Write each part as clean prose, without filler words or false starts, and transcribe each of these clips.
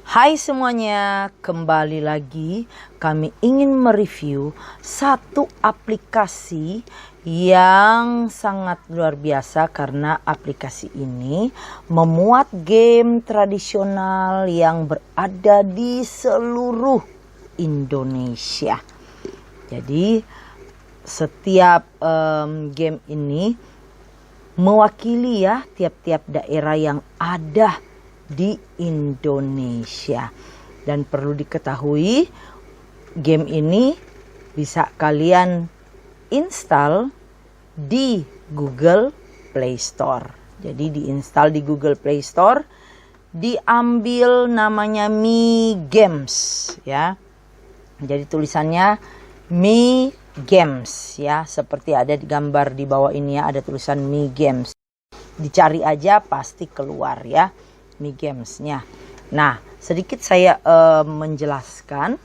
Hai semuanya, kembali lagi kami ingin mereview satu aplikasi yang sangat luar biasa karena aplikasi ini memuat game tradisional yang berada di seluruh Indonesia. Jadi setiap game ini mewakili ya tiap-tiap daerah yang ada di Indonesia. Dan perlu diketahui, game ini bisa kalian install di Google Play Store. Jadi diinstal di Google Play Store, diambil namanya Mi Games ya. Jadi tulisannya Mi Games ya, seperti ada di gambar di bawah ini ya, ada tulisan Mi Games. Dicari aja pasti keluar ya, Mi Games-nya. Nah, sedikit saya menjelaskan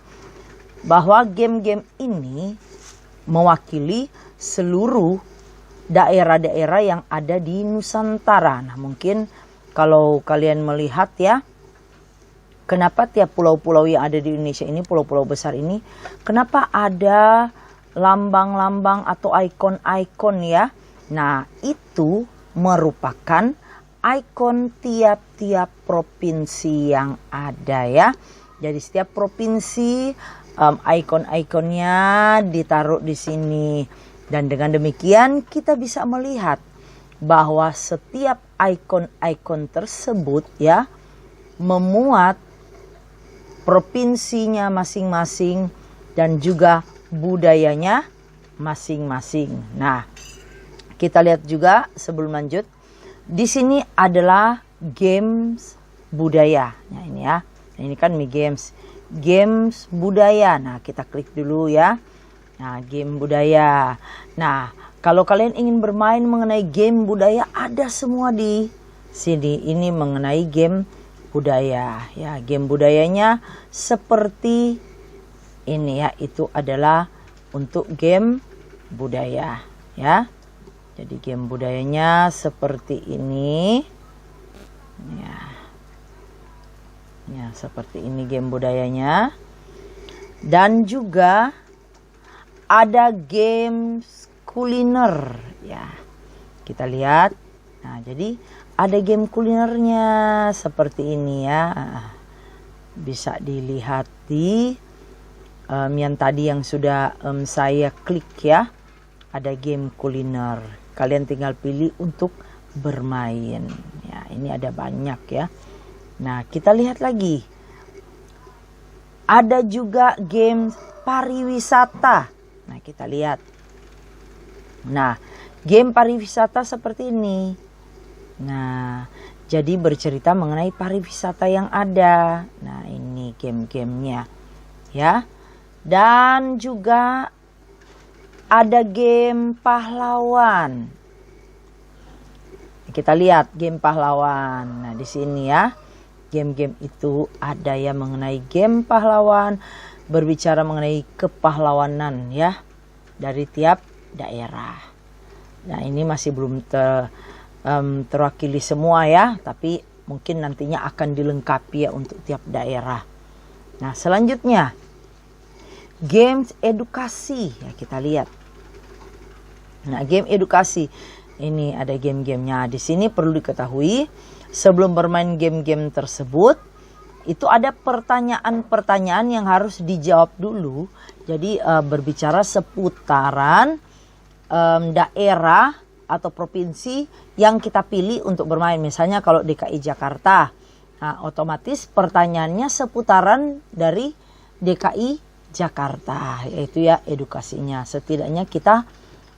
bahwa game-game ini mewakili seluruh daerah-daerah yang ada di Nusantara. Nah, mungkin kalau kalian melihat ya, kenapa tiap pulau-pulau yang ada di Indonesia ini, pulau-pulau besar ini, kenapa ada lambang-lambang atau ikon-ikon ya. Nah, itu merupakan ikon tiap-tiap provinsi yang ada ya. Jadi setiap provinsi ikon-ikonnya ditaruh di sini. Dan dengan demikian kita bisa melihat bahwa setiap ikon-ikon tersebut ya memuat provinsinya masing-masing dan juga budayanya masing-masing. Nah, kita lihat juga sebelum lanjut. Di sini adalah games budaya. Nah, ini ya. Ini kan Mi Games. Games budaya. Nah, kita klik dulu ya. Nah, game budaya. Nah, kalau kalian ingin bermain mengenai game budaya, ada semua di sini. Ini mengenai game budaya. Ya, game budayanya seperti ini ya. Itu adalah untuk game budaya ya. Jadi game budayanya seperti ini. Ya, seperti ini game budayanya. Dan juga ada games kuliner ya. Kita lihat. Nah, jadi ada game kulinernya seperti ini ya. Bisa dilihat di yang tadi yang sudah saya klik ya. Ada game kuliner. Kalian tinggal pilih untuk bermain. Ya, ini ada banyak ya. Nah, kita lihat lagi. Ada juga game pariwisata. Nah, kita lihat. Nah, game pariwisata seperti ini. Nah, jadi bercerita mengenai pariwisata yang ada. Nah, ini game-gamenya. Ya. Dan juga ada game pahlawan. Kita lihat game pahlawan. Nah, di sini ya. Game-game itu ada ya mengenai game pahlawan, berbicara mengenai kepahlawanan ya dari tiap daerah. Nah, ini masih belum terwakili semua ya, tapi mungkin nantinya akan dilengkapi ya untuk tiap daerah. Nah, selanjutnya games edukasi ya, kita lihat. Nah, game edukasi ini ada game-gamenya. Di sini perlu diketahui sebelum bermain game-game tersebut itu ada pertanyaan-pertanyaan yang harus dijawab dulu. Jadi berbicara seputaran daerah atau provinsi yang kita pilih untuk bermain. Misalnya kalau DKI Jakarta, nah, otomatis pertanyaannya seputaran dari DKI Jakarta, yaitu ya edukasinya. Setidaknya kita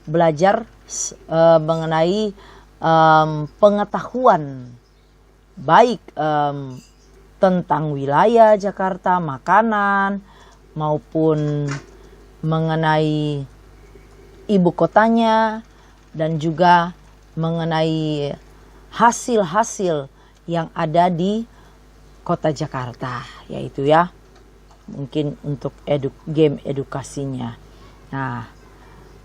belajar mengenai pengetahuan baik tentang wilayah Jakarta, makanan, maupun mengenai ibu kotanya, dan juga mengenai hasil-hasil yang ada di kota Jakarta, yaitu ya mungkin untuk game edukasinya. Nah,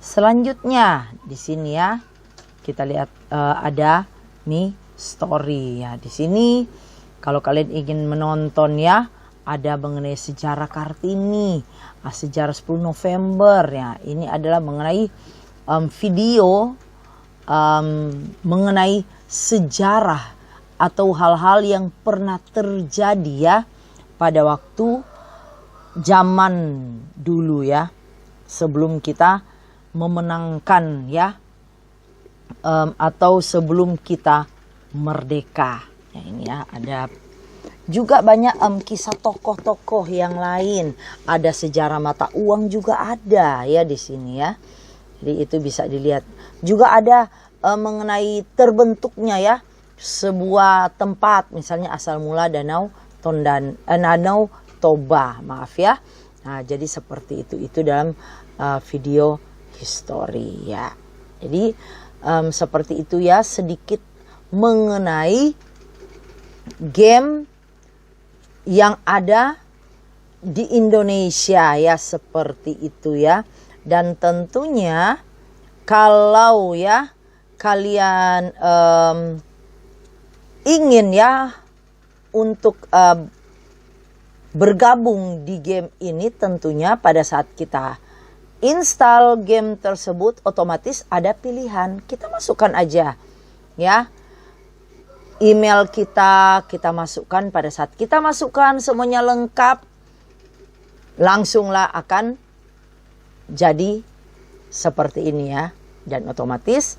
selanjutnya di sini ya kita lihat ada nih story ya. Di sini Kalau kalian ingin menonton ya, ada mengenai sejarah Kartini, sejarah 10 November ya. Ini adalah mengenai video mengenai sejarah atau hal-hal yang pernah terjadi ya pada waktu zaman dulu ya, sebelum kita memenangkan ya, atau sebelum kita merdeka. Ya, ini ya, ada juga banyak kisah tokoh-tokoh yang lain. Ada sejarah mata uang juga ada ya di sini ya. Jadi itu bisa dilihat. Juga ada mengenai terbentuknya ya sebuah tempat, misalnya asal mula Danau Toba, maaf ya. Nah, jadi seperti itu dalam video history ya. Jadi seperti itu ya, sedikit mengenai game yang ada di Indonesia ya, seperti itu ya. Dan tentunya kalau ya kalian ingin ya untuk bergabung di game ini, tentunya pada saat kita install game tersebut otomatis ada pilihan. Kita masukkan aja ya email kita masukkan. Pada saat kita masukkan semuanya lengkap, langsunglah akan jadi seperti ini ya, dan otomatis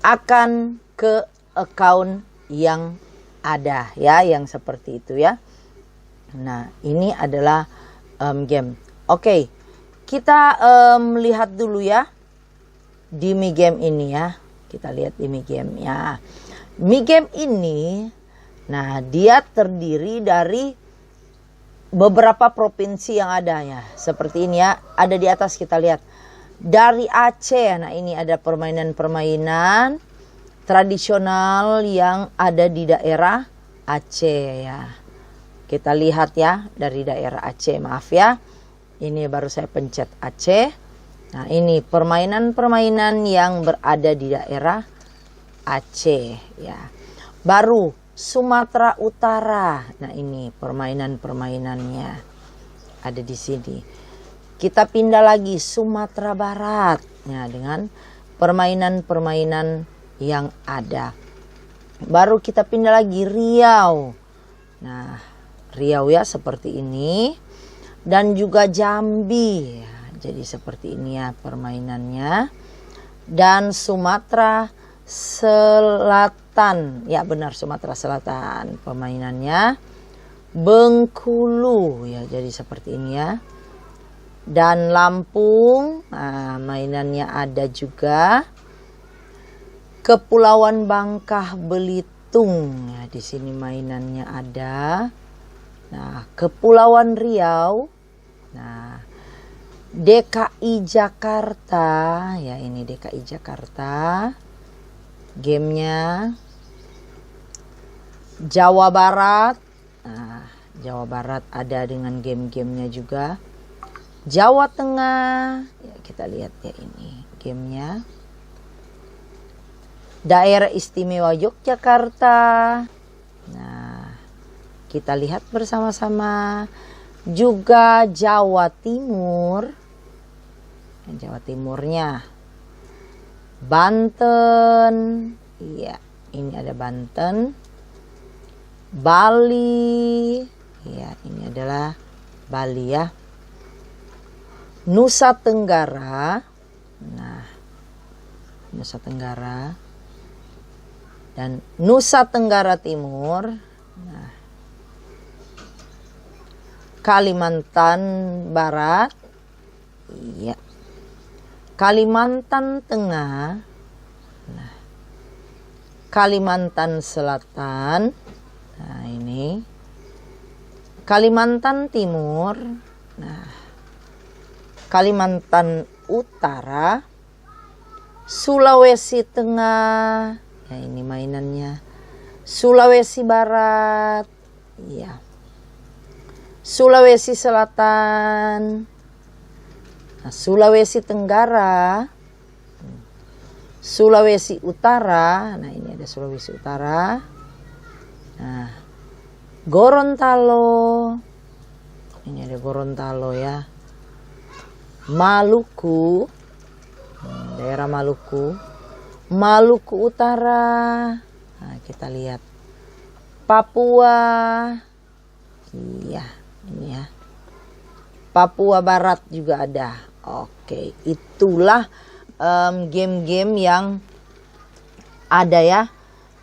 akan ke account yang ada ya, yang seperti itu ya. Nah, ini adalah game. Oke, kita lihat dulu ya di Mi Game ini ya. Kita lihat di Mi Game ya. Mi Game ini, nah dia terdiri dari beberapa provinsi yang ada ya. Seperti ini ya, ada di atas kita lihat. Dari Aceh, nah ini ada permainan-permainan tradisional yang ada di daerah Aceh ya. Kita lihat ya dari daerah Aceh, maaf ya. Ini baru saya pencet Aceh. Nah, ini permainan-permainan yang berada di daerah Aceh ya. Baru Sumatera Utara. Nah, ini permainan-permainannya ada di sini. Kita pindah lagi Sumatera Barat. Nah, dengan permainan-permainan yang ada. Baru kita pindah lagi Riau. Nah, Riau ya seperti ini. Dan juga Jambi. Jadi seperti ini ya permainannya. Dan Sumatera Selatan. Ya benar, Sumatera Selatan permainannya. Bengkulu ya, jadi seperti ini ya. Dan Lampung, nah, mainannya ada juga. Kepulauan Bangka Belitung, ya, di sini mainannya ada. Nah, Kepulauan Riau, nah, DKI Jakarta, ya ini DKI Jakarta, gamenya. Jawa Barat, nah, Jawa Barat ada dengan game-gamenya juga. Jawa Tengah, ya kita lihat ya ini gamenya. Daerah Istimewa Yogyakarta, nah kita lihat bersama-sama. Juga Jawa Timur, Jawa Timurnya. Banten, iya ini ada Banten. Bali, ya ini adalah Bali ya. Nusa Tenggara, nah Nusa Tenggara dan Nusa Tenggara Timur, nah Kalimantan Barat, iya Kalimantan Tengah, nah Kalimantan Selatan, nah ini Kalimantan Timur, nah Kalimantan Utara, Sulawesi Tengah, ya ini mainannya. Sulawesi Barat, ya. Sulawesi Selatan, nah, Sulawesi Tenggara, Sulawesi Utara, nah ini ada Sulawesi Utara. Nah, Gorontalo. Ini ada Gorontalo ya. Maluku. Daerah Maluku. Maluku Utara. Nah, kita lihat. Papua. Iya, ini ya. Papua Barat juga ada. Oke, itulah game-game yang ada ya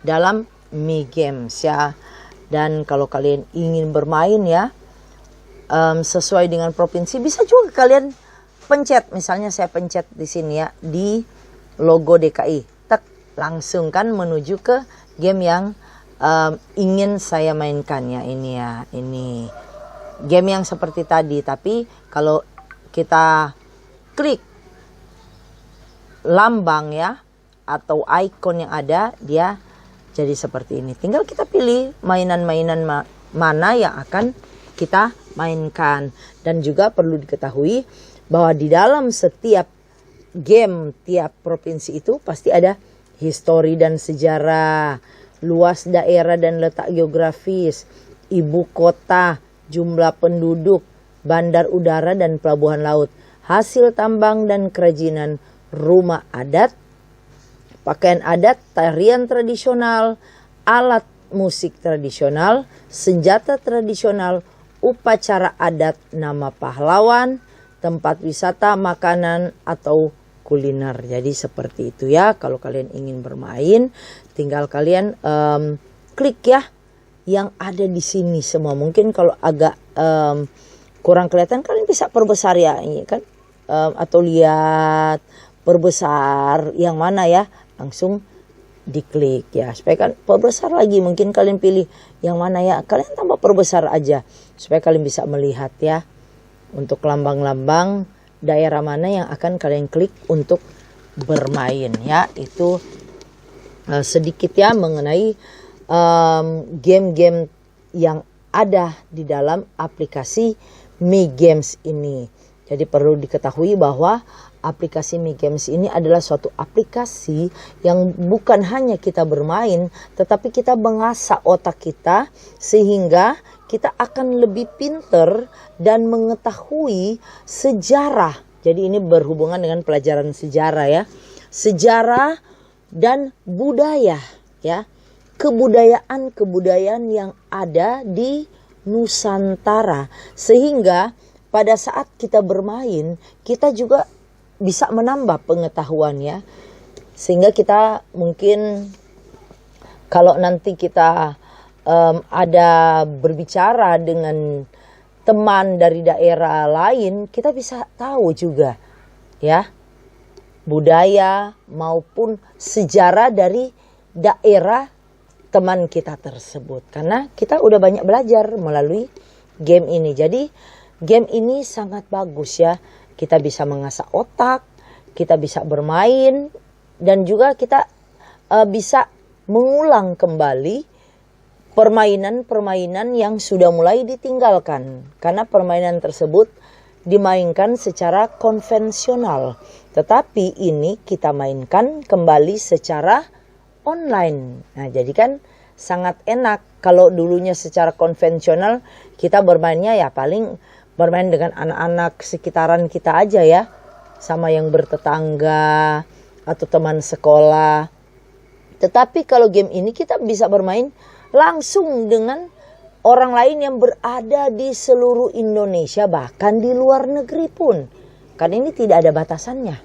dalam Mi Games ya. Dan kalau kalian ingin bermain ya sesuai dengan provinsi, bisa juga kalian pencet. Misalnya saya pencet di sini ya, di logo DKI. Tek, langsung kan menuju ke game yang ingin saya mainkan ya. Ini ya, ini game yang seperti tadi. Tapi kalau kita klik lambang ya, atau ikon yang ada, dia jadi seperti ini. Tinggal kita pilih mainan-mainan mana yang akan kita mainkan. Dan juga perlu diketahui bahwa di dalam setiap game tiap provinsi itu pasti ada histori dan sejarah, luas daerah dan letak geografis, ibu kota, jumlah penduduk, bandar udara dan pelabuhan laut, hasil tambang dan kerajinan, rumah adat, pakaian adat, tarian tradisional, alat musik tradisional, senjata tradisional, upacara adat, nama pahlawan, tempat wisata, makanan atau kuliner. Jadi seperti itu ya. Kalau kalian ingin bermain, tinggal kalian klik ya yang ada di sini semua. Mungkin kalau agak kurang kelihatan, kalian bisa perbesar ya, ini kan, atau lihat perbesar yang mana ya, langsung diklik ya, supaya kan perbesar lagi. Mungkin kalian pilih yang mana ya, kalian tambah perbesar aja supaya kalian bisa melihat ya, untuk lambang-lambang daerah mana yang akan kalian klik untuk bermain ya. Itu sedikit ya mengenai game-game yang ada di dalam aplikasi Mi Games ini. Jadi perlu diketahui bahwa aplikasi Mi Games ini adalah suatu aplikasi yang bukan hanya kita bermain, tetapi kita mengasah otak kita sehingga kita akan lebih pinter dan mengetahui sejarah. Jadi ini berhubungan dengan pelajaran sejarah ya. Sejarah dan budaya ya. Kebudayaan-kebudayaan yang ada di Nusantara. Sehingga pada saat kita bermain, kita juga bisa menambah pengetahuan ya. Sehingga kita mungkin kalau nanti kita ada berbicara dengan teman dari daerah lain, kita bisa tahu juga ya budaya maupun sejarah dari daerah teman kita tersebut. Karena kita udah banyak belajar melalui game ini. Jadi game ini sangat bagus ya. Kita bisa mengasah otak, kita bisa bermain, dan juga kita bisa mengulang kembali permainan-permainan yang sudah mulai ditinggalkan. Karena permainan tersebut dimainkan secara konvensional. Tetapi ini kita mainkan kembali secara online. Nah, jadi kan sangat enak. Kalau dulunya secara konvensional, kita bermainnya ya paling bermain dengan anak-anak sekitaran kita aja ya. Sama yang bertetangga atau teman sekolah. Tetapi kalau game ini kita bisa bermain langsung dengan orang lain yang berada di seluruh Indonesia, bahkan di luar negeri pun. Karena ini tidak ada batasannya.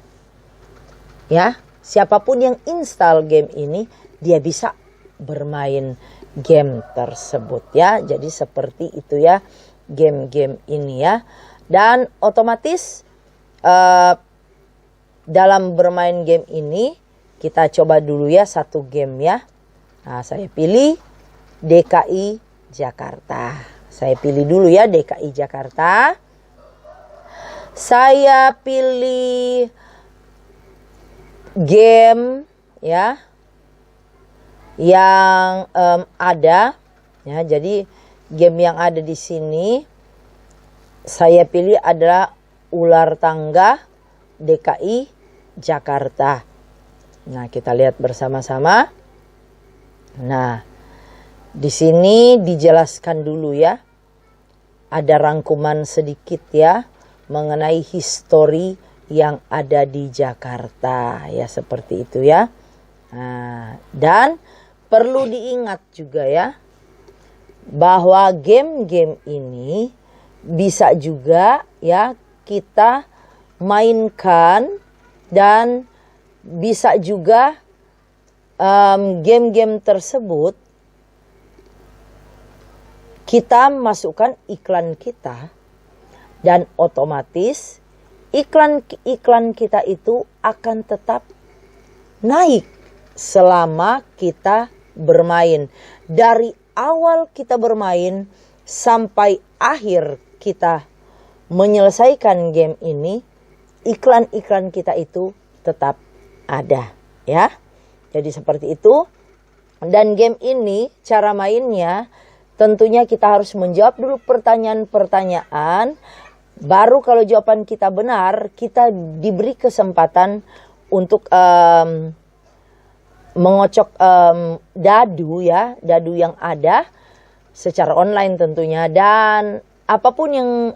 Ya, siapapun yang install game ini, dia bisa bermain game tersebut ya. Jadi seperti itu ya game-game ini ya. Dan otomatis dalam bermain game ini, kita coba dulu ya satu game ya. Nah, saya pilih DKI Jakarta. Saya pilih dulu ya DKI Jakarta. Saya pilih game ya yang ada ya. Jadi game yang ada di sini saya pilih adalah Ular Tangga DKI Jakarta. Nah, kita lihat bersama-sama. Nah, Di sini dijelaskan dulu ya. Ada rangkuman sedikit ya mengenai histori yang ada di Jakarta ya, seperti itu ya. Nah, dan perlu diingat juga ya bahwa game-game ini bisa juga ya kita mainkan, dan bisa juga game-game tersebut kita masukkan iklan kita, dan otomatis iklan kita itu akan tetap naik selama kita bermain. Dari awal kita bermain sampai akhir kita menyelesaikan game ini, iklan-iklan kita itu tetap ada ya. Jadi seperti itu. Dan game ini cara mainnya tentunya kita harus menjawab dulu pertanyaan-pertanyaan. Baru kalau jawaban kita benar, kita diberi kesempatan untuk mengocok dadu ya, dadu yang ada secara online tentunya, dan apapun yang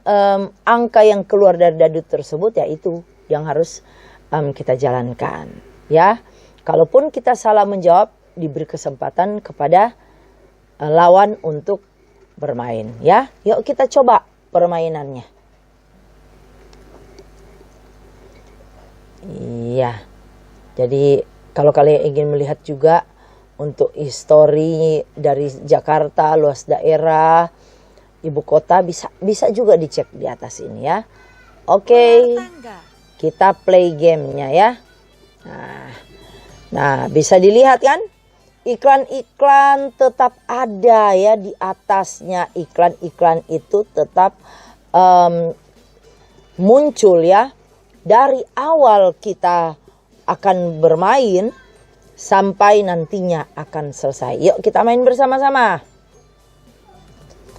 angka yang keluar dari dadu tersebut ya itu yang harus kita jalankan ya. Kalaupun kita salah menjawab, diberi kesempatan kepada lawan untuk bermain ya. Yuk kita coba permainannya. Iya. Jadi kalau kalian ingin melihat juga untuk histori dari Jakarta, luas daerah, ibu kota, bisa juga dicek di atas ini ya. Oke, kita play gamenya ya. Nah, bisa dilihat kan? Iklan-iklan tetap ada ya di atasnya. Iklan-iklan itu tetap muncul ya. Dari awal kita akan bermain sampai nantinya akan selesai. Yuk kita main bersama-sama.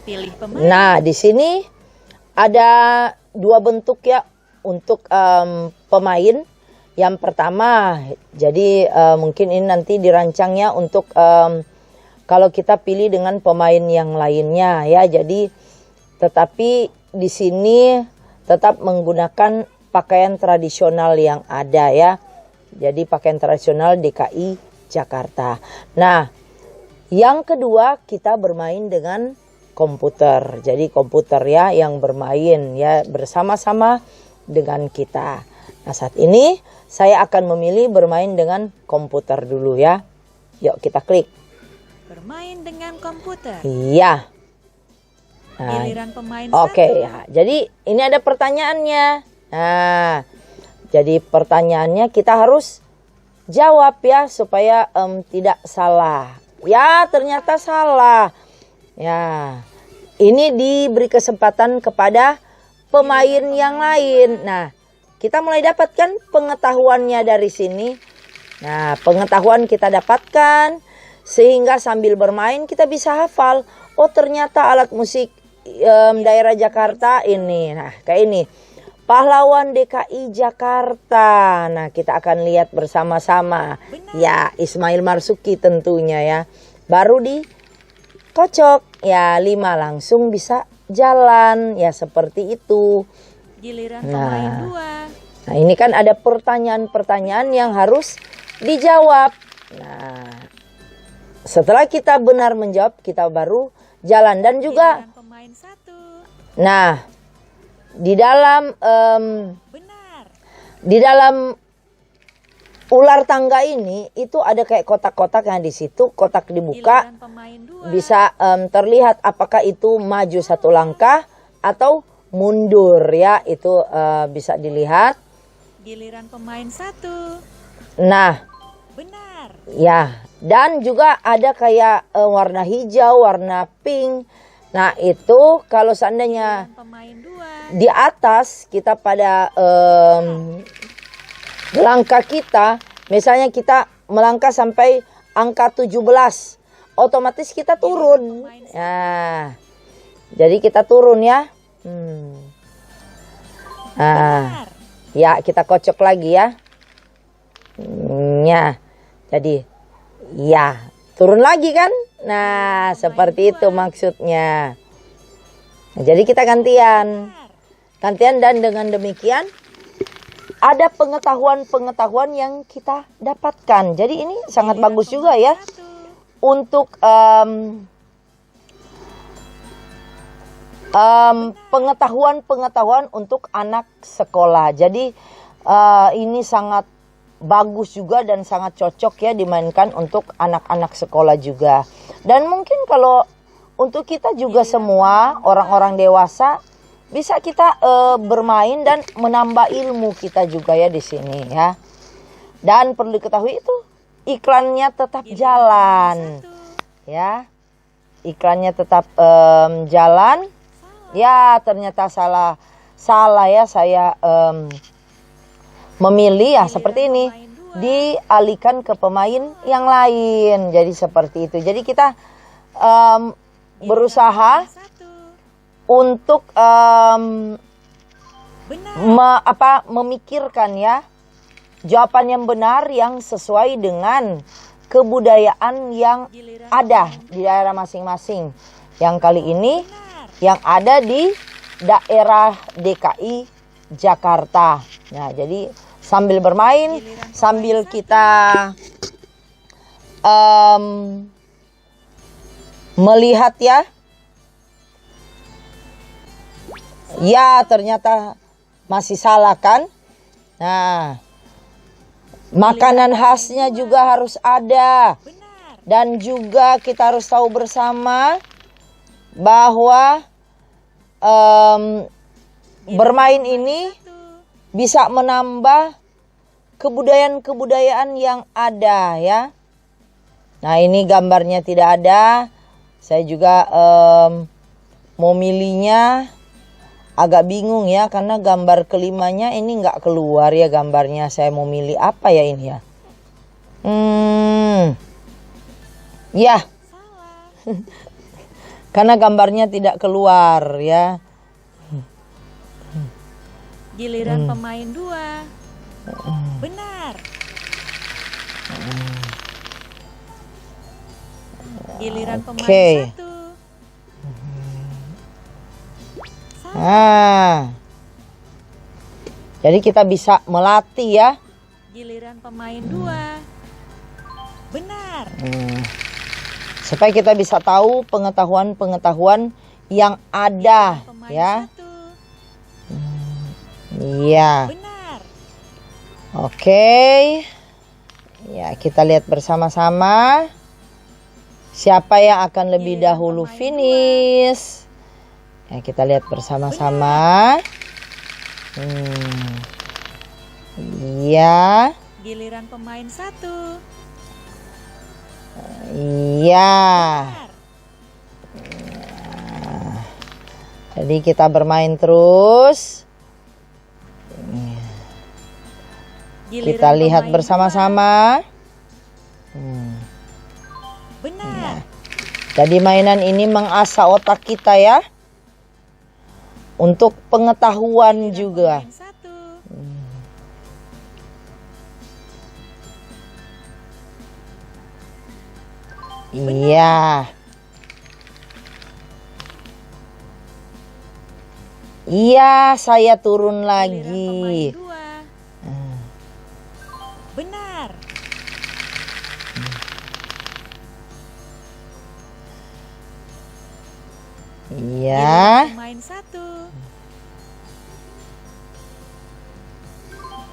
Pilih pemain. Nah, di sini ada dua bentuk ya untuk pemain. Yang pertama, jadi mungkin ini nanti dirancangnya untuk kalau kita pilih dengan pemain yang lainnya ya. Jadi tetapi di sini tetap menggunakan pakaian tradisional yang ada ya. Jadi pakaian tradisional DKI Jakarta. Nah, yang kedua kita bermain dengan komputer. Jadi komputer ya yang bermain ya bersama-sama dengan kita. Nah, saat ini saya akan memilih bermain dengan komputer dulu ya. Yuk kita klik. Bermain dengan komputer. Iya. Nah, Giliran pemain oke satu. ya. Jadi ini ada pertanyaannya. Nah, jadi pertanyaannya kita harus jawab ya supaya tidak salah. Ya, ternyata salah. Ya, ini diberi kesempatan kepada pemain yang lain. Nah, kita mulai dapatkan pengetahuannya dari sini. Nah, pengetahuan kita dapatkan sehingga sambil bermain kita bisa hafal. Oh, ternyata alat musik daerah Jakarta ini. Nah, kayak ini. Pahlawan DKI Jakarta. Nah, kita akan lihat bersama-sama. Ya, Ismail Marzuki tentunya ya. Baru dikocok. Ya, 5 langsung bisa jalan. Ya, seperti itu. Giliran pemain 2. Nah, ini kan ada pertanyaan-pertanyaan yang harus dijawab. Nah, setelah kita benar menjawab, kita baru jalan. Dan juga Giliran pemain 1. nah, di dalam Benar. di dalam ular tangga ini itu ada kayak kotak-kotak yang di situ, kotak dibuka Giliran pemain 2. bisa terlihat apakah itu maju 1 langkah atau mundur ya, itu bisa dilihat. Giliran pemain 1. Nah, Benar. ya, dan juga ada kayak warna hijau, warna pink. Nah, itu kalau seandainya Giliran pemain 2. di atas kita pada langkah kita, misalnya kita melangkah sampai angka 17, otomatis kita turun. Nah, jadi kita turun ya. Nah, Benar. ya kita kocok lagi ya. Ya, jadi ya turun lagi kan? Nah, seperti itu maksudnya. Nah, jadi kita gantian. Gantian dan dengan demikian ada pengetahuan-pengetahuan yang kita dapatkan. Jadi ini sangat bagus juga ya untuk pengetahuan-pengetahuan untuk anak sekolah. Jadi ini sangat bagus juga dan sangat cocok ya dimainkan untuk anak-anak sekolah juga. Dan mungkin kalau untuk kita juga semua orang-orang dewasa bisa kita bermain dan menambah ilmu kita juga ya di sini ya. Dan perlu diketahui itu iklannya tetap jalan ya. Iklannya tetap jalan. Ya ternyata salah ya saya memilih ya seperti ini, dialihkan ke pemain yang lain. Jadi seperti itu. Jadi kita berusaha untuk memikirkan ya jawaban yang benar yang sesuai dengan kebudayaan yang ada di daerah masing-masing. Yang kali ini yang ada di daerah DKI Jakarta. Nah, jadi sambil bermain, sambil kita melihat ya. Ya, ternyata masih salah kan? Nah, makanan khasnya juga harus ada. Dan juga kita harus tahu bersama bahwa bermain ini bisa menambah kebudayaan-kebudayaan yang ada ya. Nah, ini gambarnya tidak ada. Saya juga mau milihnya agak bingung ya, karena gambar kelimanya ini nggak keluar ya gambarnya. Saya mau milih apa ya ini ya? Ya. Karena gambarnya tidak keluar ya. Giliran pemain 2. Benar. Giliran pemain 1. Nah, jadi kita bisa melatih ya. Giliran pemain 2. Benar. Supaya kita bisa tahu pengetahuan-pengetahuan yang ada ya. Iya. Benar. Oke. Ya, kita lihat bersama-sama siapa yang akan lebih dahulu finish. Ya, kita lihat bersama-sama. Iya. Giliran pemain 1. Iya. Jadi kita bermain terus. Kita lihat bersama-sama. Benar. Jadi mainan ini mengasah otak kita ya. Untuk pengetahuan juga. Iya. Iya, saya turun lagi. Benar. Iya. Pemain 1.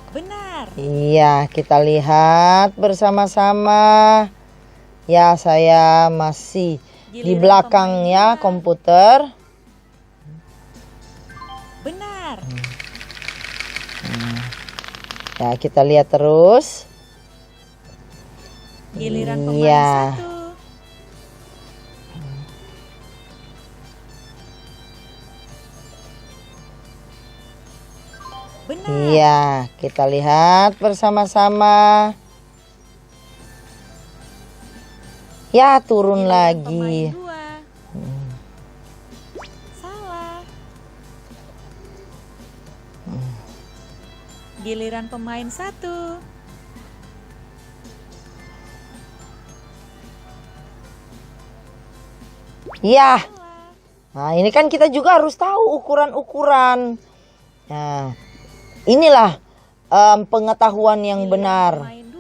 Benar. Iya, kita lihat bersama-sama. Ya, saya masih di belakang ya komputer. Benar. Ya, kita lihat terus. Giliran pemain 1. Benar. Iya, kita lihat bersama-sama. Ya, turun lagi. Salah. Giliran pemain 1. Ya. Salah. Nah, ini kan kita juga harus tahu ukuran-ukuran. Nah, inilah pengetahuan yang Giliran benar. pemain 2.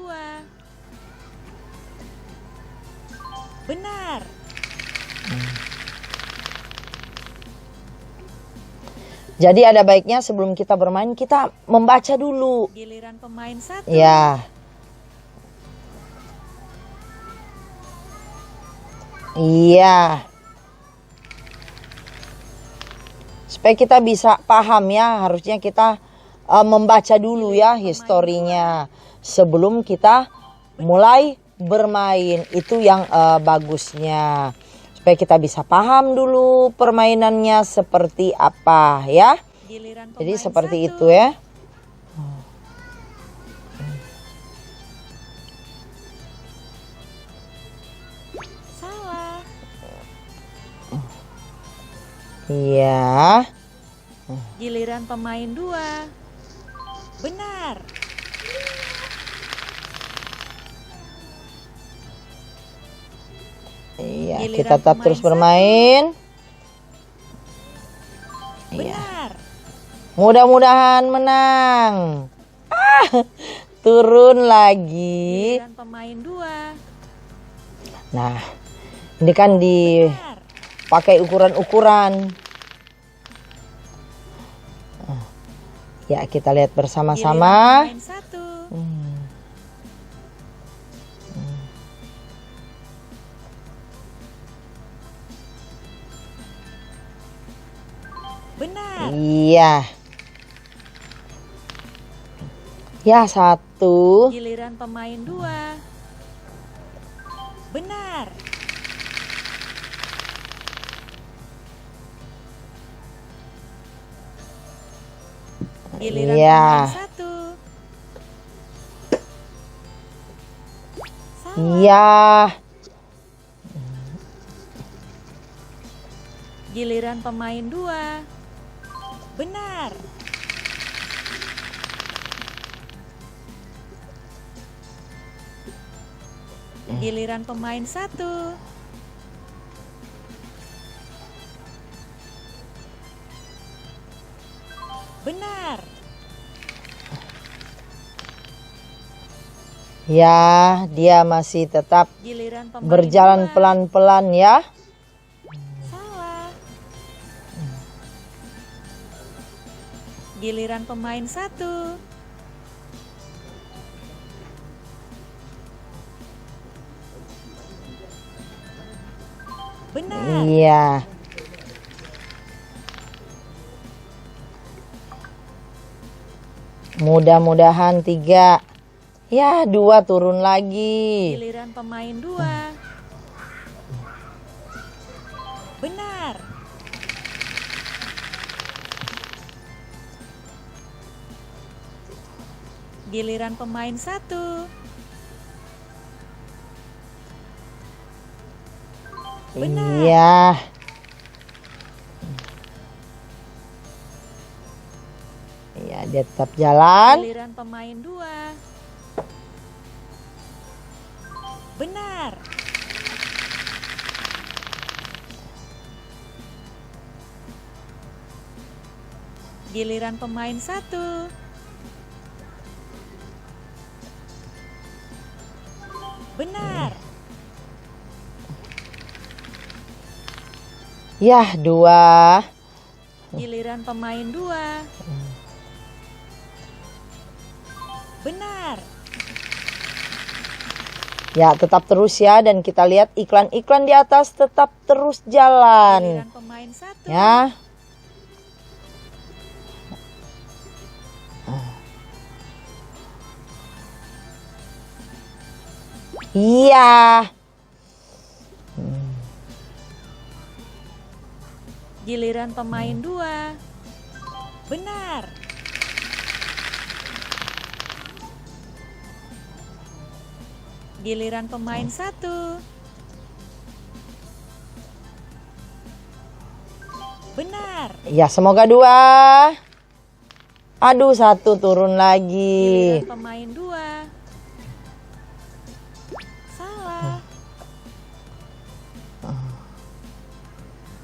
Benar. Jadi ada baiknya sebelum kita bermain kita membaca dulu. Giliran pemain 1. Ya. Iya. Supaya kita bisa paham ya, harusnya kita membaca dulu ya historinya sebelum kita mulai bermain. Itu yang bagusnya. Supaya kita bisa paham dulu permainannya seperti apa ya. Giliran Jadi pemain seperti 1. itu ya. Salah. Iya. Giliran pemain 2. Benar. Iya, Giliran kita tetap pemain terus 1. bermain. Iya. Benar. Mudah-mudahan menang. Turun lagi. Giliran pemain 2. Nah, ini kan Benar. dipakai ukuran-ukuran. Ya, kita lihat bersama-sama. Giliran pemain 1. Benar. Iya. Ya, 1. Giliran pemain 2. Benar. Giliran Iya. pemain 1. Salah. Iya. Giliran pemain 2. Benar. Giliran pemain 1. Benar. Ya, dia masih tetap Giliran pemain berjalan 2. pelan-pelan ya. Salah. Giliran pemain 1. Benar. Iya. Mudah-mudahan 3. Ya, 2 turun lagi. Giliran pemain 2. Benar. Giliran pemain 1. Benar. Iya. Iya, dia tetap jalan. Giliran pemain 2. Benar. Giliran pemain 1. Benar. Ya, 2. Giliran pemain 2. Benar. Ya, tetap terus ya, dan kita lihat iklan-iklan di atas tetap terus jalan. Giliran pemain 1. Ya. Iya. Giliran pemain 2. Benar. Giliran pemain 1. Benar. Ya, semoga 2. Aduh, 1 turun lagi. Giliran pemain 2. Salah.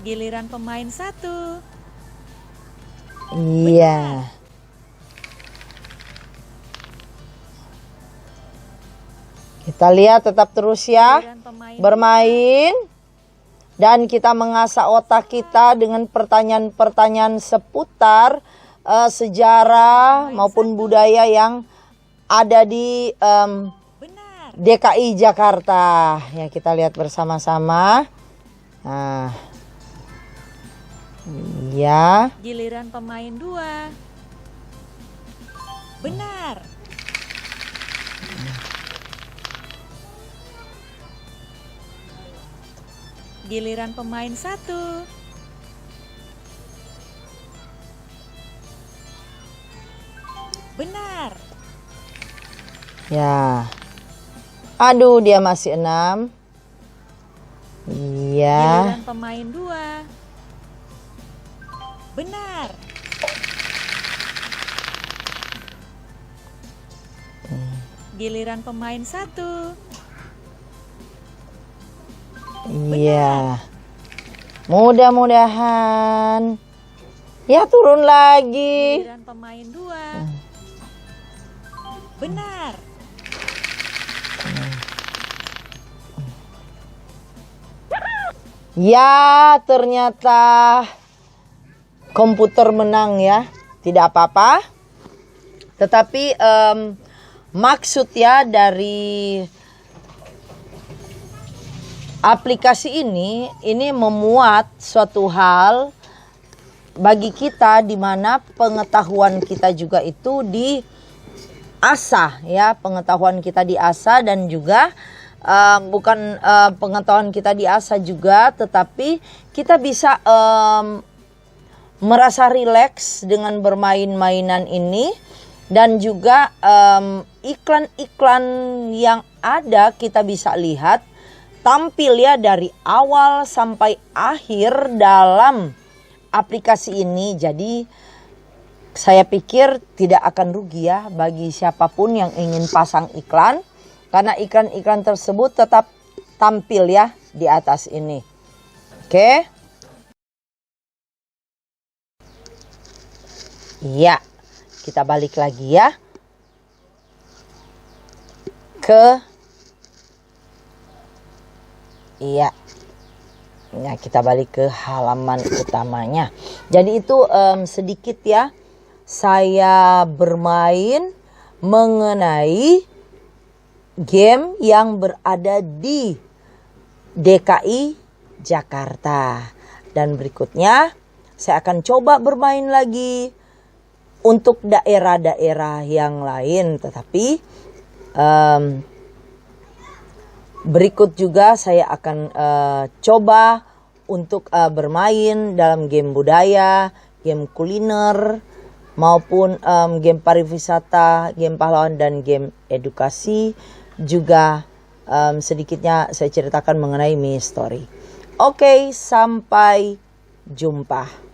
Giliran pemain 1. Iya. Kita lihat tetap terus ya. Giliran pemain Bermain. Dan kita mengasah otak kita dengan pertanyaan-pertanyaan seputar sejarah maupun budaya yang ada di benar. DKI Jakarta. Ya, kita lihat bersama-sama. Nah. Ya. Giliran pemain 2. Benar. Giliran pemain 1. Benar. Ya. Aduh, dia masih 6. Iya. Giliran pemain 2. Benar. Giliran pemain 1. Iya. Mudah-mudahan. Ya, turun lagi. Giliran pemain 2. Benar. Ya, ternyata komputer menang ya. Tidak apa-apa. Tetapi maksud ya dari aplikasi ini memuat suatu hal bagi kita di mana pengetahuan kita juga itu diasah ya, pengetahuan kita diasah dan juga bukan pengetahuan kita diasah juga, tetapi kita bisa merasa rileks dengan bermain-mainan ini. Dan juga iklan-iklan yang ada kita bisa lihat tampil ya dari awal sampai akhir dalam aplikasi ini. Jadi saya pikir tidak akan rugi ya bagi siapapun yang ingin pasang iklan, karena iklan-iklan tersebut tetap tampil ya di atas ini. Oke. Iya. Kita balik lagi ya Nah, kita balik ke halaman utamanya. Jadi itu sedikit ya saya bermain mengenai game yang berada di DKI Jakarta. Dan berikutnya saya akan coba bermain lagi untuk daerah-daerah yang lain, tetapi berikut juga saya akan coba untuk bermain dalam game budaya, game kuliner, maupun game pariwisata, game pahlawan, dan game edukasi. Juga sedikitnya saya ceritakan mengenai mystery. Oke, sampai jumpa.